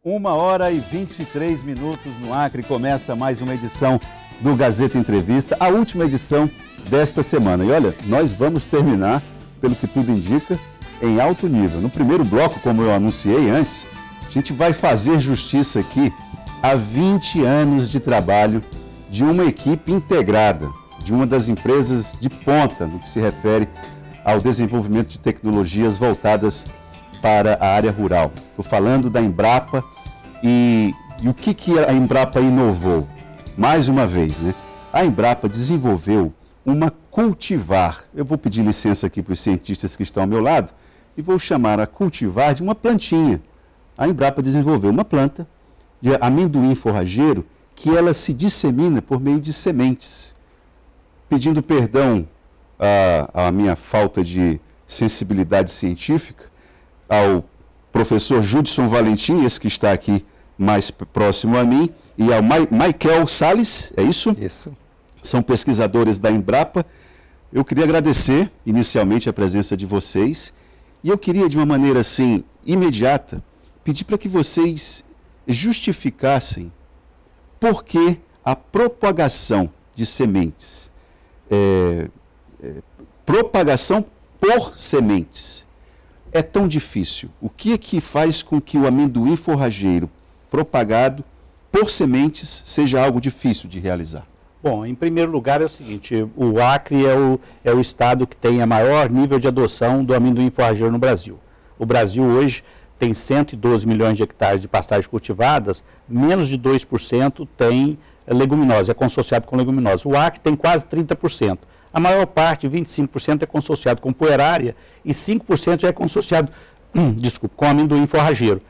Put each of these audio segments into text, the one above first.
1h23 no Acre, começa mais uma edição do Gazeta Entrevista, a última edição desta semana. E olha, nós vamos terminar, pelo que tudo indica, em alto nível. No primeiro bloco, como eu anunciei antes, a gente vai fazer justiça aqui a 20 anos de trabalho de uma equipe integrada, de uma das empresas de ponta no que se refere ao desenvolvimento de tecnologias voltadas para a área rural. Estou falando da Embrapa e o que a Embrapa inovou? Mais uma vez, né? A Embrapa desenvolveu uma cultivar. Eu vou pedir licença aqui para os cientistas que estão ao meu lado e vou chamar a cultivar de uma plantinha. A Embrapa desenvolveu uma planta de amendoim forrageiro que ela se dissemina por meio de sementes. Pedindo perdão à minha falta de sensibilidade científica, ao professor Judson Valentim, esse que está aqui mais próximo a mim, e ao Michael Salles, é isso? Isso. São pesquisadores da Embrapa. Eu queria agradecer inicialmente a presença de vocês e eu queria, de uma maneira assim, imediata, pedir para que vocês justificassem por que a propagação de sementes, propagação por sementes, é tão difícil. O que é que faz com que o amendoim forrageiro propagado por sementes seja algo difícil de realizar? Bom, em primeiro lugar é o seguinte, o Acre é o estado que tem a maior nível de adoção do amendoim forrageiro no Brasil. O Brasil hoje tem 112 milhões de hectares de pastagens cultivadas, menos de 2% tem leguminosa, é consorciado com leguminosa. O Acre tem quase 30%. A maior parte, 25%, é consorciado com puerária e 5% já é consorciado, com amendoim forrageiro.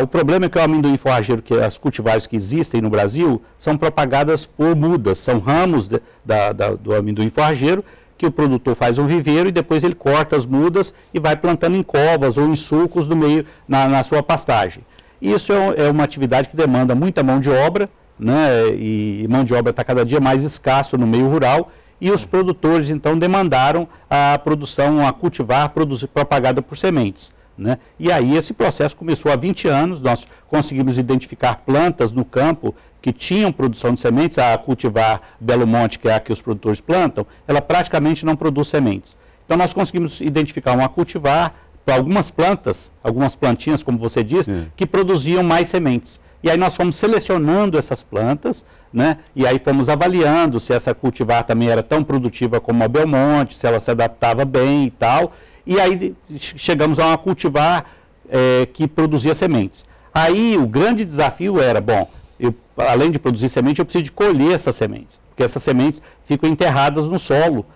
O problema é que o amendoim forrageiro, que as cultivares que existem no Brasil, são propagadas por mudas, são ramos do amendoim forrageiro, que o produtor faz um viveiro e depois ele corta as mudas e vai plantando em covas ou em sulcos do meio, na sua pastagem. Isso é uma atividade que demanda muita mão de obra, né, e mão de obra está cada dia mais escasso no meio rural, e os produtores então demandaram a produção, a cultivar propagada por sementes, né? E aí esse processo começou há 20 anos, nós conseguimos identificar plantas no campo que tinham produção de sementes. A cultivar Belo Monte, que é a que os produtores plantam, ela praticamente não produz sementes. Então nós conseguimos identificar uma cultivar para algumas plantas, algumas plantinhas, como você disse, que produziam mais sementes. E aí nós fomos selecionando essas plantas, né? E aí fomos avaliando se essa cultivar também era tão produtiva como a Belmonte, se ela se adaptava bem e tal. E aí chegamos a uma cultivar que produzia sementes. Aí o grande desafio era, bom, além de produzir semente, eu preciso de colher essas sementes, porque essas sementes ficam enterradas no solo,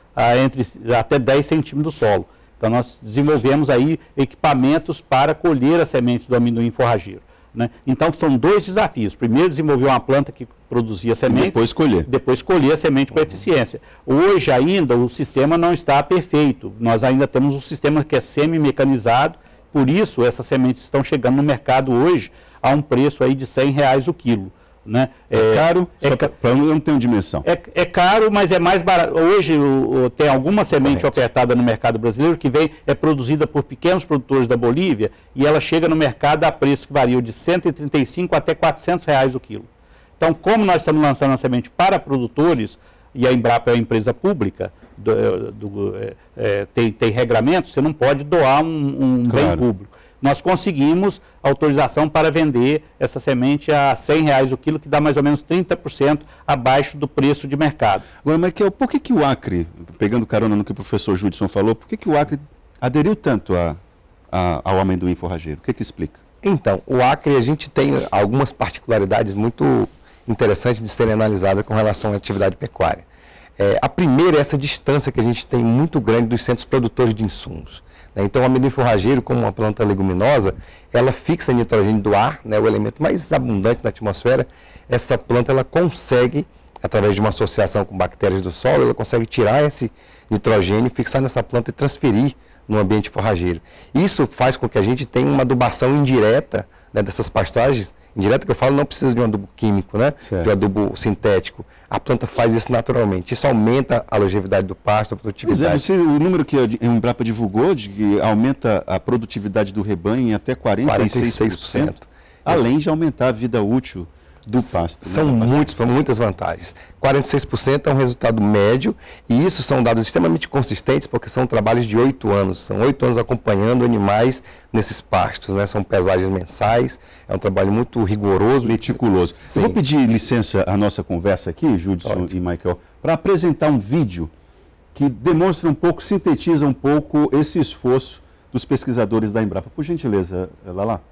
até 10 centímetros do solo. Então nós desenvolvemos aí equipamentos para colher as sementes do amendoim forrageiro, né? Então são dois desafios. Primeiro, desenvolver uma planta que produzia sementes. E depois colher. Depois colher a semente com eficiência. Hoje ainda o sistema não está perfeito. Nós ainda temos um sistema que é semi-mecanizado, por isso essas sementes estão chegando no mercado hoje a um preço aí de R$100 o quilo, né? É caro? Para eu não ter uma dimensão. É caro, mas é mais barato. Hoje tem alguma semente ofertada no mercado brasileiro que é produzida por pequenos produtores da Bolívia e ela chega no mercado a preços que variam de R$135 até R$400 o quilo. Então, como nós estamos lançando a semente para produtores, e a Embrapa é uma empresa pública, tem regramentos, você não pode doar um bem público. Nós conseguimos autorização para vender essa semente a R$100 o quilo, que dá mais ou menos 30% abaixo do preço de mercado. Agora, Michael, por que o Acre, pegando carona no que o professor Judson falou, por que o Acre aderiu tanto ao amendoim forrageiro? O que explica? Então, o Acre, a gente tem algumas particularidades muito interessantes de serem analisadas com relação à atividade pecuária. A primeira é essa distância que a gente tem muito grande dos centros produtores de insumos. Então, o amendoim forrageiro, como uma planta leguminosa, ela fixa nitrogênio do ar, né, o elemento mais abundante na atmosfera. Essa planta ela consegue, através de uma associação com bactérias do solo, ela consegue tirar esse nitrogênio, fixar nessa planta e transferir no ambiente forrageiro. Isso faz com que a gente tenha uma adubação indireta, né, dessas pastagens. Indireta que eu falo, não precisa de um adubo químico, né? Certo. De um adubo sintético. A planta faz isso naturalmente. Isso aumenta a longevidade do pasto, a produtividade. O número que a Embrapa divulgou de que aumenta a produtividade do rebanho em até 46%, além de aumentar a vida útil do pasto. São muitas vantagens. 46% é um resultado médio, e isso são dados extremamente consistentes, porque são trabalhos de 8 anos. São 8 anos acompanhando animais nesses pastos, né? São pesagens mensais, é um trabalho muito rigoroso. Meticuloso. Eu vou pedir licença à nossa conversa aqui, Judson e Michael, para apresentar um vídeo que demonstra um pouco, sintetiza um pouco esse esforço dos pesquisadores da Embrapa. Por gentileza, Lala.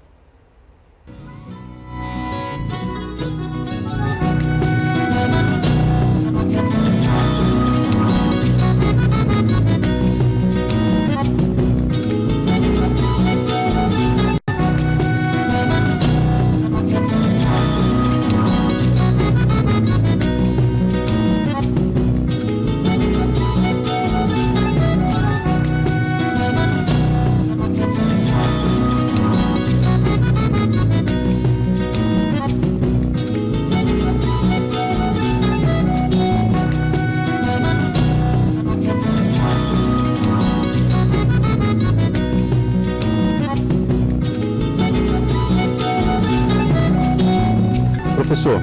Professor,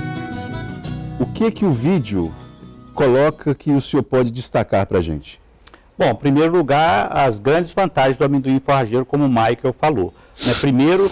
o que o vídeo coloca que o senhor pode destacar para a gente? Bom, em primeiro lugar, as grandes vantagens do amendoim forrageiro, como o Michael falou. Né? Primeiro,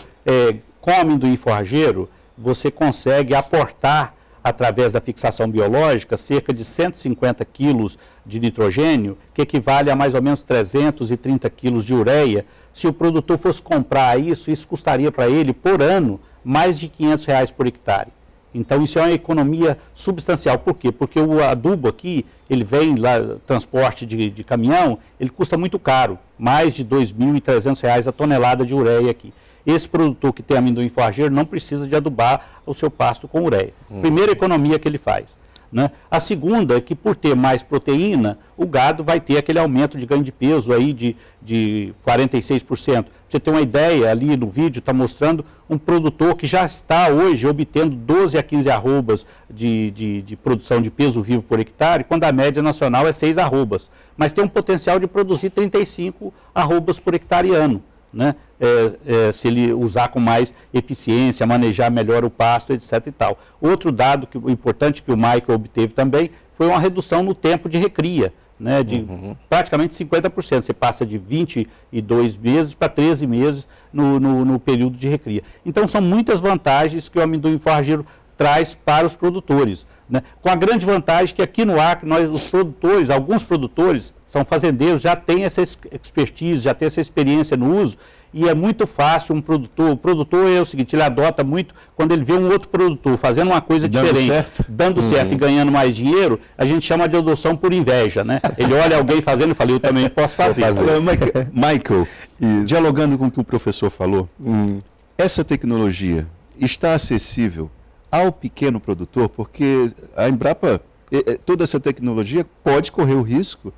com o amendoim forrageiro, você consegue aportar, através da fixação biológica, cerca de 150 quilos de nitrogênio, que equivale a mais ou menos 330 quilos de ureia. Se o produtor fosse comprar isso custaria para ele, por ano, mais de R$500 por hectare. Então, isso é uma economia substancial. Por quê? Porque o adubo aqui, ele vem lá, transporte de caminhão, ele custa muito caro, mais de R$2.300 a tonelada de ureia aqui. Esse produtor que tem amendoim forrageiro não precisa de adubar o seu pasto com ureia. Primeira economia que ele faz. Né? A segunda é que, por ter mais proteína, o gado vai ter aquele aumento de ganho de peso aí de 46%. Pra você ter uma ideia, ali no vídeo está mostrando um produtor que já está hoje obtendo 12 a 15 arrobas de produção de peso vivo por hectare, quando a média nacional é 6 arrobas. Mas tem um potencial de produzir 35 arrobas por hectare ano. Né? Se ele usar com mais eficiência, manejar melhor o pasto, etc. e tal. Outro dado importante que o Michael obteve também foi uma redução no tempo de recria, né? De praticamente 50%. Você passa de 22 meses para 13 meses no período de recria. Então, são muitas vantagens que o amendoim forrageiro traz para os produtores. Né? Com a grande vantagem que aqui no Acre, alguns produtores são fazendeiros, já têm essa expertise, já têm essa experiência no uso, e é muito fácil o produtor é o seguinte, ele adota muito quando ele vê um outro produtor fazendo uma coisa diferente, dando certo e ganhando mais dinheiro, a gente chama de adoção por inveja, né? Ele olha alguém fazendo e fala, eu também posso fazer. Michael, dialogando com o que o professor falou, essa tecnologia está acessível ao pequeno produtor, porque a Embrapa, toda essa tecnologia pode correr o risco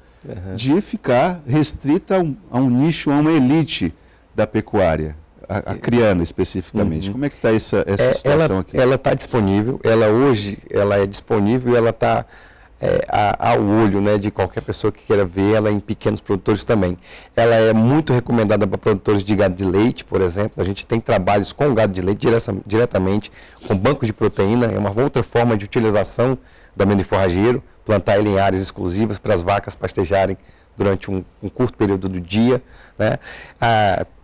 de ficar restrita a um nicho, a uma elite da pecuária, a criana especificamente. Como é que está essa situação aqui? Ela está disponível, hoje ela é disponível e ela está ao olho, né, de qualquer pessoa que queira ver ela em pequenos produtores também. Ela é muito recomendada para produtores de gado de leite, por exemplo. A gente tem trabalhos com gado de leite diretamente, com bancos de proteína, é uma outra forma de utilização do amendoim forrageiro, plantar ele em áreas exclusivas para as vacas pastejarem durante um curto período do dia, né?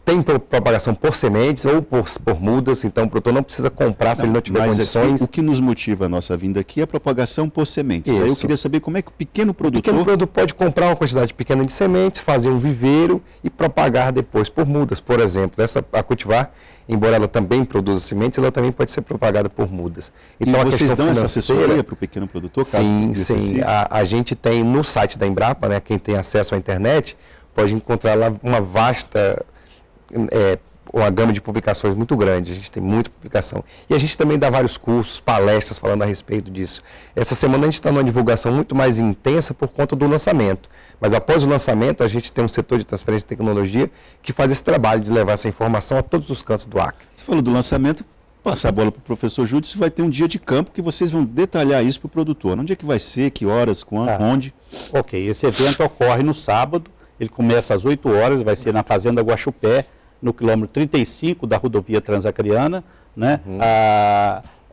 Tem propagação por sementes ou por mudas, então o produtor não precisa comprar se ele não tiver condições. O que nos motiva a nossa vinda aqui é a propagação por sementes. Aí eu queria saber como é que o pequeno produtor... O pequeno produtor pode comprar uma quantidade pequena de sementes, fazer um viveiro e propagar depois por mudas. Por exemplo, a cultivar, embora ela também produza sementes, ela também pode ser propagada por mudas. Então, vocês dão essa assessoria para o pequeno produtor? Sim. A gente tem no site da Embrapa, né, quem tem acesso à internet, pode encontrar lá uma vasta uma gama de publicações muito grande, a gente tem muita publicação. E a gente também dá vários cursos, palestras falando a respeito disso. Essa semana a gente está numa divulgação muito mais intensa por conta do lançamento. Mas após o lançamento, a gente tem um setor de transferência de tecnologia que faz esse trabalho de levar essa informação a todos os cantos do Acre. Você falou do lançamento, passar a bola para o professor Júlio, vai ter um dia de campo que vocês vão detalhar isso para o produtor. Onde é que vai ser, que horas, quando, onde? Ok, esse evento ocorre no sábado, ele começa às 8 horas, vai ser na Fazenda Guaxupé, no quilômetro 35 da rodovia Transacriana, né?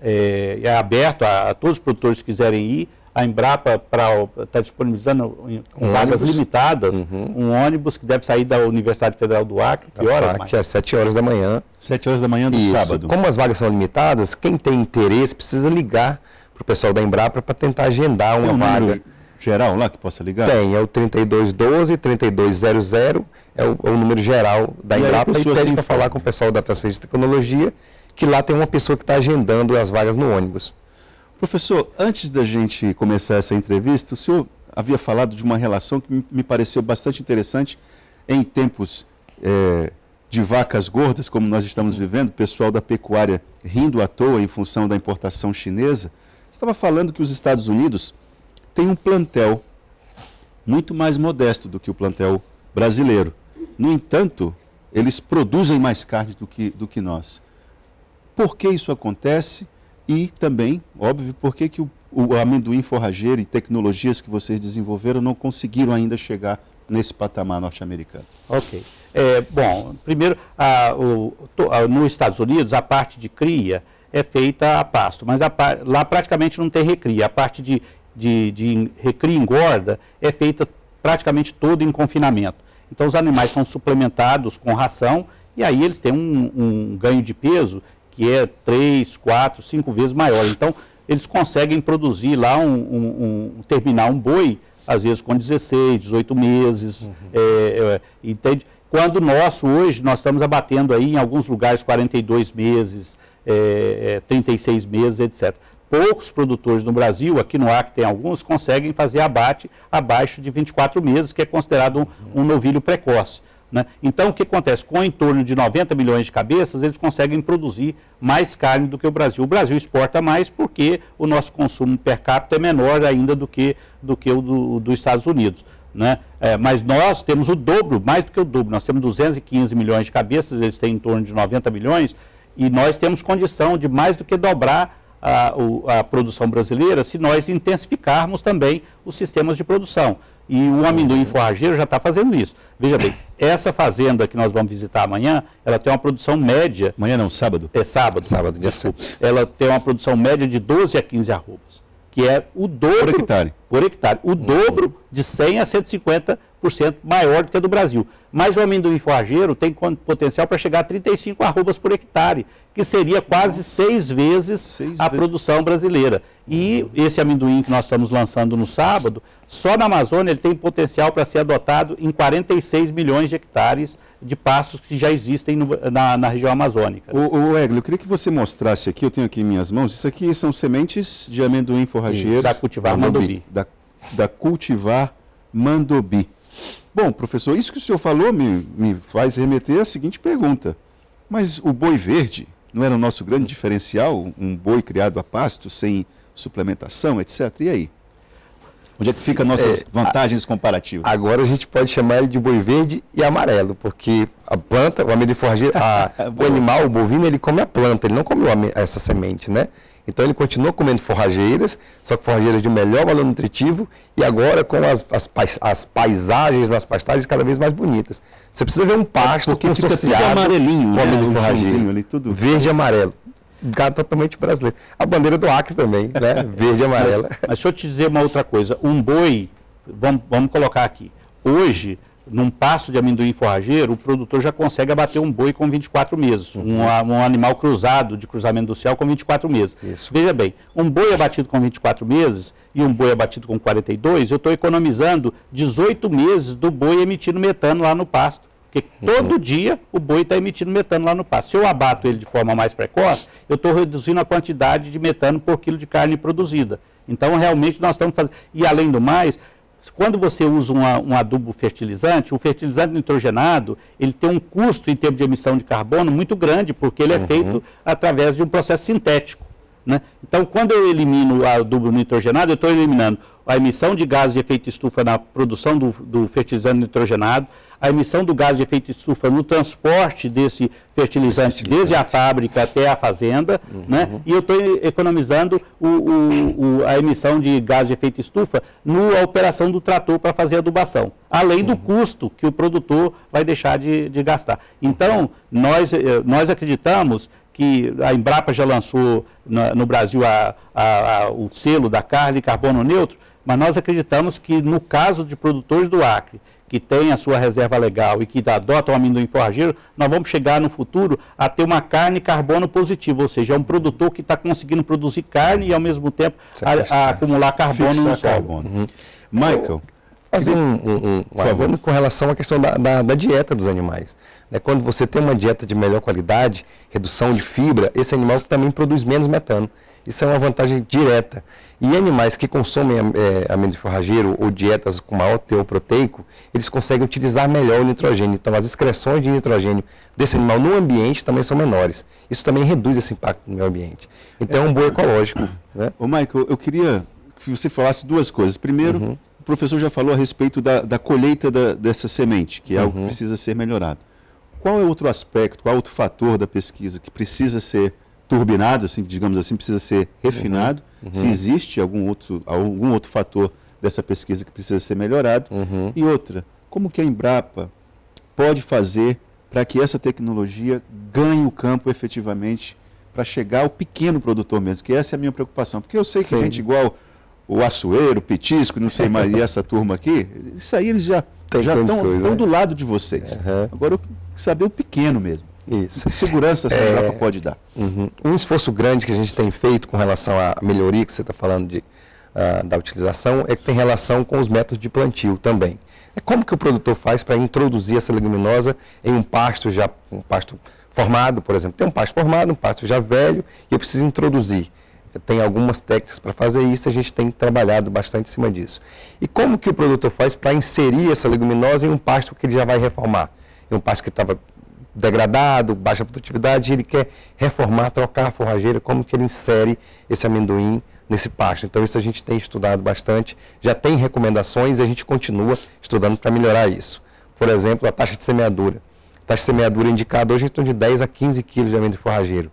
É aberto a todos os produtores que quiserem ir. A Embrapa está disponibilizando vagas limitadas, um ônibus que deve sair da Universidade Federal do Acre. Que horas, que é às 7 horas da manhã. 7 horas da manhã do sábado. Como as vagas são limitadas, quem tem interesse precisa ligar para o pessoal da Embrapa para tentar agendar uma vaga. Número geral lá que possa ligar? Tem, é o 3212-3200, é o número geral da Embrapa, e pede para falar com o pessoal da transferência de tecnologia, que lá tem uma pessoa que está agendando as vagas no ônibus. Professor, antes da gente começar essa entrevista, o senhor havia falado de uma relação que me pareceu bastante interessante em tempos de vacas gordas, como nós estamos vivendo, o pessoal da pecuária rindo à toa em função da importação chinesa. Você estava falando que os Estados Unidos têm um plantel muito mais modesto do que o plantel brasileiro. No entanto, eles produzem mais carne do que nós. Por que isso acontece? E também, óbvio, por que o amendoim forrageiro e tecnologias que vocês desenvolveram não conseguiram ainda chegar nesse patamar norte-americano? Ok. Bom, primeiro, nos Estados Unidos, a parte de cria é feita a pasto, mas lá praticamente não tem recria. A parte de recria e engorda é feita praticamente toda em confinamento. Então, os animais são suplementados com ração e aí eles têm um ganho de peso que é 3, 4, 5 vezes maior. Então, eles conseguem produzir lá, terminar um boi, às vezes com 16, 18 meses, entende? Quando hoje, nós estamos abatendo aí em alguns lugares 42 meses, 36 meses, etc. Poucos produtores no Brasil, aqui no Acre tem alguns, conseguem fazer abate abaixo de 24 meses, que é considerado um novilho precoce. Né? Então, o que acontece? Com em torno de 90 milhões de cabeças, eles conseguem produzir mais carne do que o Brasil. O Brasil exporta mais porque o nosso consumo per capita é menor ainda do que o dos Estados Unidos. Né? Mas nós temos o dobro, mais do que o dobro. Nós temos 215 milhões de cabeças, eles têm em torno de 90 milhões, e nós temos condição de mais do que dobrar a produção brasileira se nós intensificarmos também os sistemas de produção. E o amendoim forrageiro já está fazendo isso. Veja bem, essa fazenda que nós vamos visitar amanhã, ela tem uma produção média... Amanhã não, sábado? É sábado. Sábado, dia 7. Ela tem uma produção média de 12 a 15 arrobas, que é o dobro... Por hectare. Por hectare. O dobro de 100 a 150% maior do que a do Brasil. Mas o amendoim forrageiro tem potencial para chegar a 35 arrobas por hectare, que seria quase 6 vezes a produção brasileira. E esse amendoim que nós estamos lançando no sábado, só na Amazônia ele tem potencial para ser adotado em 46 milhões de hectares de pastos que já existem na região amazônica. Egli, eu queria que você mostrasse aqui, eu tenho aqui em minhas mãos, isso aqui são sementes de amendoim forrageiro. Isso, da cultivar Mandobi. Da cultivar Mandobi. Bom, professor, isso que o senhor falou me faz remeter à seguinte pergunta. Mas o boi verde não era o nosso grande diferencial? Um boi criado a pasto, sem suplementação, etc. E aí? Onde é que ficam nossas vantagens comparativas? Agora a gente pode chamar ele de boi verde e amarelo, porque a planta, o amendoim forrageiro, o animal, o bovino, ele come a planta, ele não come essa semente, né? Então ele continua comendo forrageiras, só que forrageiras de melhor valor nutritivo e agora com as paisagens nas pastagens cada vez mais bonitas. Você precisa ver um pasto consorciado tudo amarelinho, com amendoim forrageiro, ali, tudo verde e amarelo. Gado totalmente brasileiro. A bandeira do Acre também, né? Verde e amarela. Mas deixa eu te dizer uma outra coisa. Um boi, vamos colocar aqui, hoje, num pasto de amendoim forrageiro, o produtor já consegue abater um boi com 24 meses. Um animal cruzado, de cruzamento do céu, com 24 meses. Isso. Veja bem, um boi abatido com 24 meses e um boi abatido com 42, eu estou economizando 18 meses do boi emitindo metano lá no pasto. Porque todo dia o boi está emitindo metano lá no pasto. Se eu abato ele de forma mais precoce, eu estou reduzindo a quantidade de metano por quilo de carne produzida. Então, realmente, nós estamos fazendo... E, além do mais, quando você usa um adubo fertilizante, o fertilizante nitrogenado, ele tem um custo em termos de emissão de carbono muito grande, porque ele é feito através de um processo sintético, né? Então, quando eu elimino o adubo nitrogenado, eu estou eliminando a emissão de gases de efeito estufa na produção do fertilizante nitrogenado, a emissão do gás de efeito estufa no transporte desse fertilizante desde a fábrica até a fazenda, né? E eu estou economizando a emissão de gás de efeito estufa na operação do trator para fazer a adubação, além do custo que o produtor vai deixar de gastar. Então, nós acreditamos que a Embrapa já lançou no Brasil o selo da carne carbono neutro, mas nós acreditamos que no caso de produtores do Acre, que tem a sua reserva legal e que adotam o amendoim forrageiro, nós vamos chegar no futuro a ter uma carne carbono positiva, ou seja, é um produtor que está conseguindo produzir carne e ao mesmo tempo acumular carbono no solo. Michael, fazer um favor com relação à questão da dieta dos animais. Quando você tem uma dieta de melhor qualidade, redução de fibra, esse animal também produz menos metano. Isso é uma vantagem direta. E animais que consomem amendoim forrageiro ou dietas com maior teor proteico, eles conseguem utilizar melhor o nitrogênio. Então, as excreções de nitrogênio desse animal no ambiente também são menores. Isso também reduz esse impacto no meio ambiente. Então, é um boi ecológico. Né? Ô, Michael, eu queria que você falasse duas coisas. Primeiro, o professor já falou a respeito da colheita dessa semente, que é algo que precisa ser melhorado. Qual é outro aspecto, qual é outro fator da pesquisa que precisa ser turbinado, assim, digamos assim, precisa ser refinado? Se existe algum outro fator dessa pesquisa que precisa ser melhorado? E outra, como que a Embrapa pode fazer para que essa tecnologia ganhe o campo efetivamente para chegar ao pequeno produtor mesmo? Que essa é a minha preocupação. Porque eu sei que gente igual o Açoeiro, o Petisco, não sei mais, e essa turma aqui, isso aí eles já estão do lado de vocês. Agora eu quero saber o pequeno mesmo. Isso. Que segurança essa Embrapa pode dar? Um esforço grande que a gente tem feito com relação à melhoria que você está falando da utilização é que tem relação com os métodos de plantio também. É como que o produtor faz para introduzir essa leguminosa em um pasto formado, por exemplo. Tem um pasto formado, um pasto já velho, e eu preciso introduzir. Tem algumas técnicas para fazer isso, a gente tem trabalhado bastante em cima disso. E como que o produtor faz para inserir essa leguminosa em um pasto que ele já vai reformar? Em um pasto que estava degradado, baixa produtividade, ele quer reformar, trocar a forrageira, como que ele insere esse amendoim nesse pasto. Então isso a gente tem estudado bastante, já tem recomendações e a gente continua estudando para melhorar isso. Por exemplo, a taxa de semeadura. A taxa de semeadura indicada hoje é em torno de 10 a 15 quilos de amendoim forrageiro.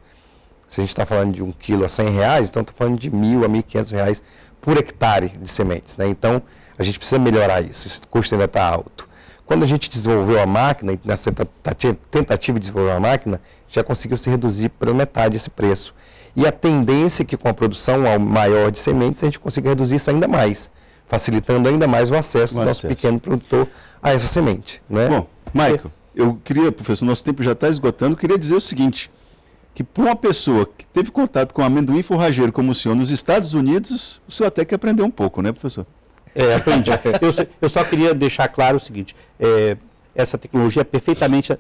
Se a gente está falando de 1 quilo a R$100, então está falando de R$1.000 a R$1.500 por hectare de sementes, né? Então a gente precisa melhorar isso, esse custo ainda está alto. Quando a gente desenvolveu a máquina, e nessa tentativa de desenvolver a máquina, já conseguiu se reduzir pela metade esse preço. E a tendência é que com a produção maior de sementes, a gente consiga reduzir isso ainda mais, facilitando ainda mais o acesso do nosso pequeno produtor a essa semente. Né? Bom, Michael, eu queria, professor, nosso tempo já está esgotando, eu queria dizer o seguinte, que para uma pessoa que teve contato com amendoim forrageiro como o senhor nos Estados Unidos, o senhor até que aprendeu um pouco, né, professor? Aprendi. Eu só queria deixar claro o seguinte, essa tecnologia é perfeitamente,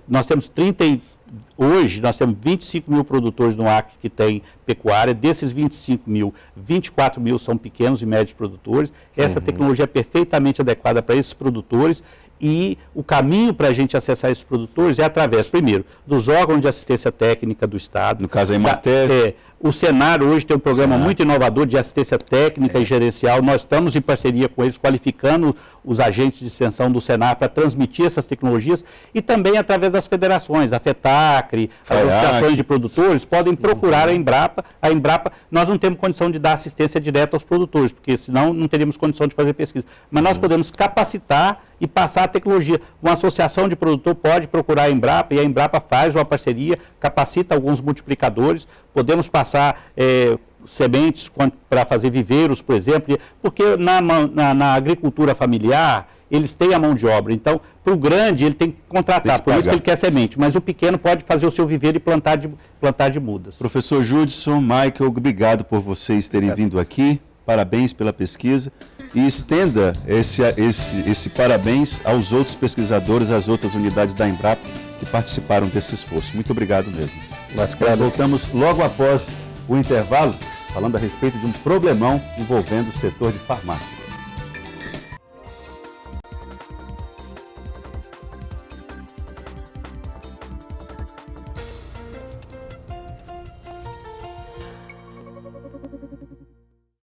hoje nós temos 25 mil produtores no Acre que têm pecuária, desses 25 mil, 24 mil são pequenos e médios produtores, essa tecnologia é perfeitamente adequada para esses produtores e o caminho para a gente acessar esses produtores é através, primeiro, dos órgãos de assistência técnica do Estado. No caso, a Emater. O Senar hoje tem um programa muito inovador de assistência técnica e gerencial. Nós estamos em parceria com eles, qualificando os agentes de extensão do Senar para transmitir essas tecnologias e também através das federações, a FETACRE, as associações de produtores, podem procurar a Embrapa. A Embrapa, nós não temos condição de dar assistência direta aos produtores, porque senão não teríamos condição de fazer pesquisa. Mas nós podemos capacitar e passar a tecnologia. Uma associação de produtor pode procurar a Embrapa e a Embrapa faz uma parceria, capacita alguns multiplicadores, podemos passar sementes para fazer viveiros, por exemplo, porque na agricultura familiar eles têm a mão de obra, então para o grande ele tem que contratar, por isso que ele quer semente, mas o pequeno pode fazer o seu viveiro e plantar de mudas. Professor Judson, Michael, obrigado por vocês terem vindo aqui, parabéns pela pesquisa. E estenda esse parabéns aos outros pesquisadores, às outras unidades da Embrapa que participaram desse esforço. Muito obrigado mesmo. Nós voltamos logo após o intervalo, falando a respeito de um problemão envolvendo o setor de farmácia.